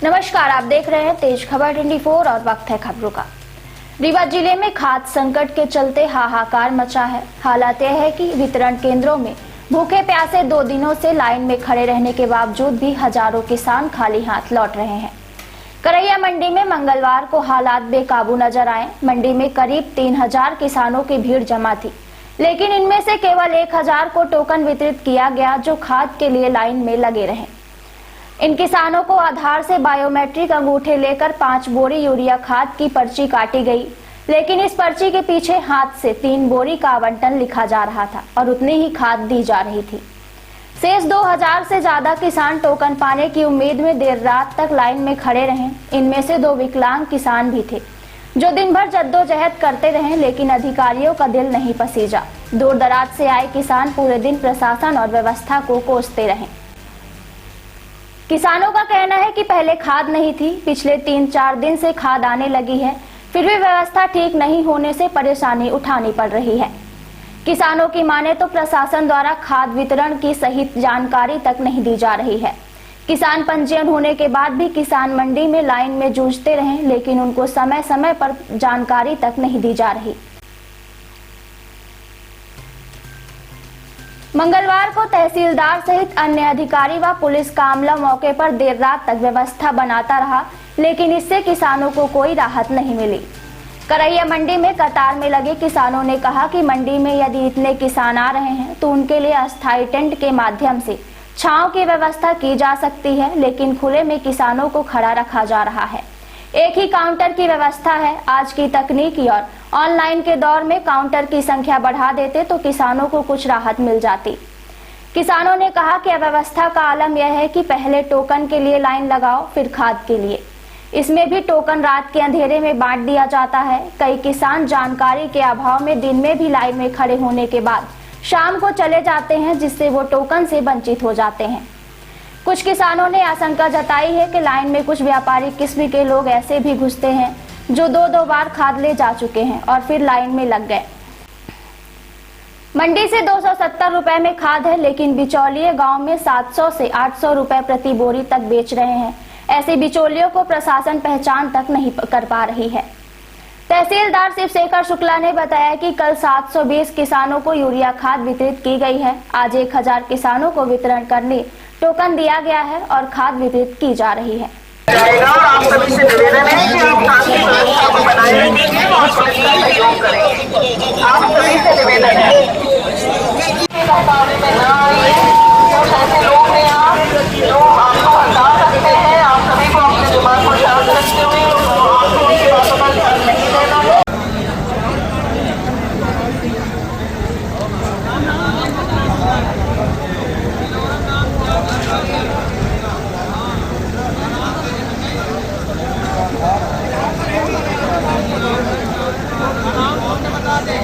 नमस्कार, आप देख रहे हैं तेज खबर 24 और वक्त है खबरों का। रीवा जिले में खाद्य संकट के चलते हाहाकार मचा है। हालात यह है कि वितरण केंद्रों में भूखे प्यासे 2 दिनों से लाइन में खड़े रहने के बावजूद भी हजारों किसान खाली हाथ लौट रहे हैं। करैया मंडी में मंगलवार को हालात बेकाबू नजर आए। मंडी में करीब 3000 किसानों की भीड़ जमा थी, लेकिन इनमें से केवल 1000 को टोकन वितरित किया गया जो खाद के लिए लाइन में लगे रहे। इन किसानों को आधार से बायोमेट्रिक अंगूठे लेकर 5 बोरी यूरिया खाद की पर्ची काटी गई, लेकिन इस पर्ची के पीछे हाथ से 3 बोरी का आवंटन लिखा जा रहा था और उतनी ही खाद दी जा रही थी। शेष 2000 से ज्यादा किसान टोकन पाने की उम्मीद में देर रात तक लाइन में खड़े रहे। इनमें से 2 विकलांग किसान भी थे जो दिन भर जद्दोजहद करते रहे, लेकिन अधिकारियों का दिल नहीं पसीजा। दूर दराज से आए किसान पूरे दिन प्रशासन और व्यवस्था को कोसते रहे। किसानों का कहना है कि पहले खाद नहीं थी, पिछले 3-4 दिन से खाद आने लगी है, फिर भी व्यवस्था ठीक नहीं होने से परेशानी उठानी पड़ रही है। किसानों की माने तो प्रशासन द्वारा खाद वितरण की सही जानकारी तक नहीं दी जा रही है। किसान पंजीयन होने के बाद भी किसान मंडी में लाइन में जूझते रहे, लेकिन उनको समय समय पर जानकारी तक नहीं दी जा रही। मंगलवार को तहसीलदार सहित अन्य अधिकारी व पुलिस का अमला मौके पर देर रात तक व्यवस्था बनाता रहा, लेकिन इससे किसानों को कोई राहत नहीं मिली। करैया मंडी में कतार में लगे किसानों ने कहा कि मंडी में यदि इतने किसान आ रहे हैं तो उनके लिए अस्थायी टेंट के माध्यम से छांव की व्यवस्था की जा सकती है, लेकिन खुले में किसानों को खड़ा रखा जा रहा है। एक ही काउंटर की व्यवस्था है। आज की तकनीकी और ऑनलाइन के दौर में काउंटर की संख्या बढ़ा देते तो किसानों को कुछ राहत मिल जाती। किसानों ने कहा कि अव्यवस्था का आलम यह है कि पहले टोकन के लिए लाइन लगाओ, फिर खाद के लिए। इसमें भी टोकन रात के अंधेरे में बांट दिया जाता है। कई किसान जानकारी के अभाव में दिन में भी लाइन में खड़े होने के बाद शाम को चले जाते हैं, जिससे वो टोकन से वंचित हो जाते हैं। कुछ किसानों ने आशंका जताई है कि लाइन में कुछ व्यापारी किस्म के लोग ऐसे भी घुसते हैं जो 2-2 बार खाद ले जा चुके हैं और फिर लाइन में लग गए। मंडी से 270 रुपए में खाद है, लेकिन बिचौलिए गांव में 700 से 800 रुपए प्रति बोरी तक बेच रहे हैं। ऐसे बिचौलियों को प्रशासन पहचान तक नहीं कर पा रही है। तहसीलदार शिवशेखर शुक्ला ने बताया कि कल 720 किसानों को यूरिया खाद वितरित की गई है। आज 1000 किसानों को वितरण करने टोकन दिया गया है और खाद वितरित की जा रही है। आप सभी से निवेदन है कि आप शांति व्यवस्था को बनाए रखेंगे और पुलिस का सहयोग करेंगे। आप सभी से निवेदन है में न आइए। कुछ ऐसे लोग हैं यहाँ जो आपको हटा सकते हैं। आप सभी को अपने दिमाग को शांत रखते हुए आपको उनकी बातों का ध्यान नहीं देना है। बता दें